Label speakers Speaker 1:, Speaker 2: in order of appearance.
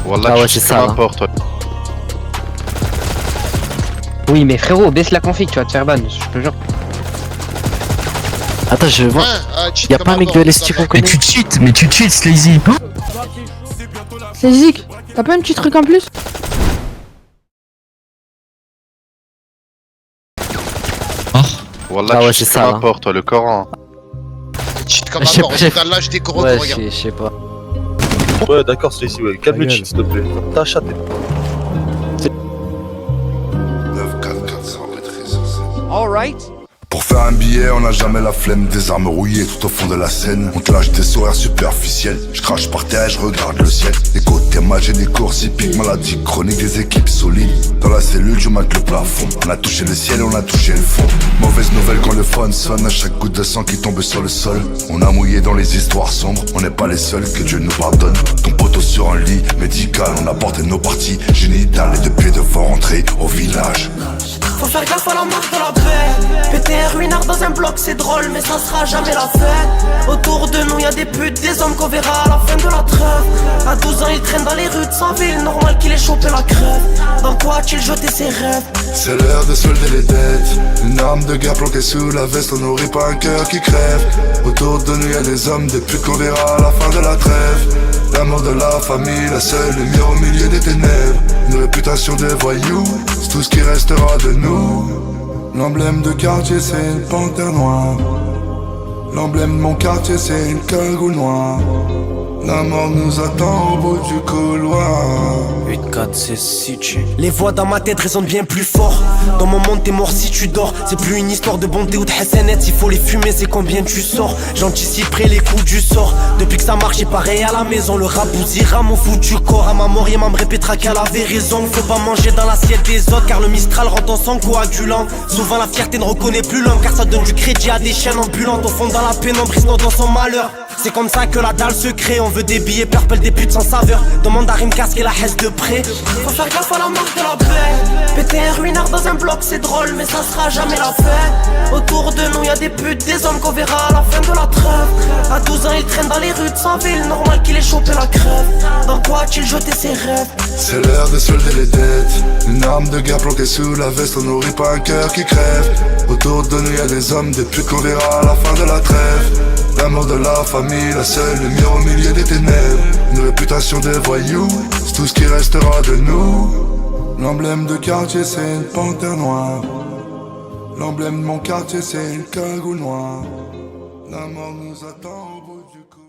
Speaker 1: Wallah,
Speaker 2: Ah ouais,
Speaker 1: tu
Speaker 2: c'est
Speaker 1: sais
Speaker 2: ça,
Speaker 1: que
Speaker 2: hein.
Speaker 1: m'importe.
Speaker 3: Oui, mais frérot, baisse la config, tu vas te faire ban, je te jure.
Speaker 2: Attends, je vois.
Speaker 4: cheat
Speaker 2: Y'a
Speaker 4: comme
Speaker 2: pas un mec de LST qu'on
Speaker 5: Mais
Speaker 2: connaît?
Speaker 5: tu cheats, Slazy.
Speaker 6: C'est Zik, t'as pas un petit truc en plus?
Speaker 1: Wallah,
Speaker 2: Ah ouais,
Speaker 1: tu sais
Speaker 2: c'est
Speaker 1: que
Speaker 2: ça,
Speaker 1: m'importe, toi, le Coran.
Speaker 4: Cheat comme
Speaker 2: Je
Speaker 4: un
Speaker 2: sais
Speaker 4: mort,
Speaker 2: pas,
Speaker 4: j'étais à l'âge des gros
Speaker 2: Ouais,
Speaker 4: gros, regarde.
Speaker 2: je sais pas.
Speaker 7: Ouais, d'accord, Stacy, ouais. Calme le cheat, s'il te plaît. Ta chatte.
Speaker 8: 944 maîtrise.
Speaker 4: Alright.
Speaker 8: Pour faire un billet, on n'a jamais la flemme. Des armes rouillées tout au fond de la scène. On te lâche des sourires superficiels. Je crache par terre et je regarde le ciel. Des côtés matchs et des courses hippiques. Maladie chronique, des équipes solides. Dans la cellule, je mate le plafond. On a touché le ciel et on a touché le fond. Mauvaise nouvelle quand le phone sonne. À chaque goutte de sang qui tombe sur le sol. On a mouillé dans les histoires sombres. On n'est pas les seuls, que Dieu nous pardonne. Ton poteau sur un lit médical. On a porté nos parties génitales. Et depuis devant rentrer au village.
Speaker 9: Faut faire gaffe à la marque de la paix. Péter un ruinard dans un bloc c'est drôle mais ça sera jamais la fête. Autour de nous y'a des putes, des hommes qu'on verra à la fin de la trêve. À 12 ans il traîne dans les rues de sa ville, normal qu'il ait chopé la crève. Dans quoi a-t-il jeté ses rêves?
Speaker 8: C'est l'heure de solder les dettes. Une arme de guerre planquée sous la veste. On nourrit pas un cœur qui crève. Autour de nous y'a des hommes, des putes qu'on verra à la fin de la trêve. L'amour de la famille, la seule lumière au milieu des ténèbres. Une réputation de voyous, c'est tout ce qui restera de nous. L'emblème de quartier c'est une panthère noire. L'emblème de mon quartier c'est une cagoule noire. La mort nous attend au bout du couloir.
Speaker 9: 8-4 c'est si tu. Les voix dans ma tête résonnent bien plus fort. Dans mon monde t'es mort si tu dors. C'est plus une histoire de bonté ou de hassanet. Il faut les fumer c'est combien tu sors. J'anticiperai les coups du sort. Depuis que ça marche j'ai pareil à la maison. Le rap bousillera mon foutu corps. À ma mort y'a me répétera qu'elle avait raison. Faut pas manger dans l'assiette des autres. Car le Mistral rentre en sang coagulant. Souvent la fierté ne reconnaît plus l'homme. Car ça donne du crédit à des chaînes ambulantes. Au fond dans la pénombre ils se notent dans son malheur. C'est comme ça que la dalle se crée. On veut des billets purple, des putes sans saveur. Demande à Rimkas et la hesse de près. Faut faire gaffe à la marque de la paix. Péter un ruinard dans un bloc c'est drôle mais ça sera jamais la fête. Autour de nous y'a des putes, des hommes qu'on verra à la fin de la trêve. À 12 ans il traîne dans les rues de sa ville, normal qu'il ait chopé la crève. Dans quoi a-t-il jeté ses rêves?
Speaker 8: C'est l'heure de solder les dettes. Une arme de guerre planquée sous la veste. On nourrit pas un cœur qui crève. Autour de nous y'a des hommes, des putes qu'on verra à la fin de la trêve. L'amour de la famille, la seule lumière au milieu des ténèbres. Une réputation de voyous, c'est tout ce qui restera de nous. L'emblème de quartier c'est une panthère noire. L'emblème de mon quartier c'est une cagoule noire. La mort nous attend au bout du cou.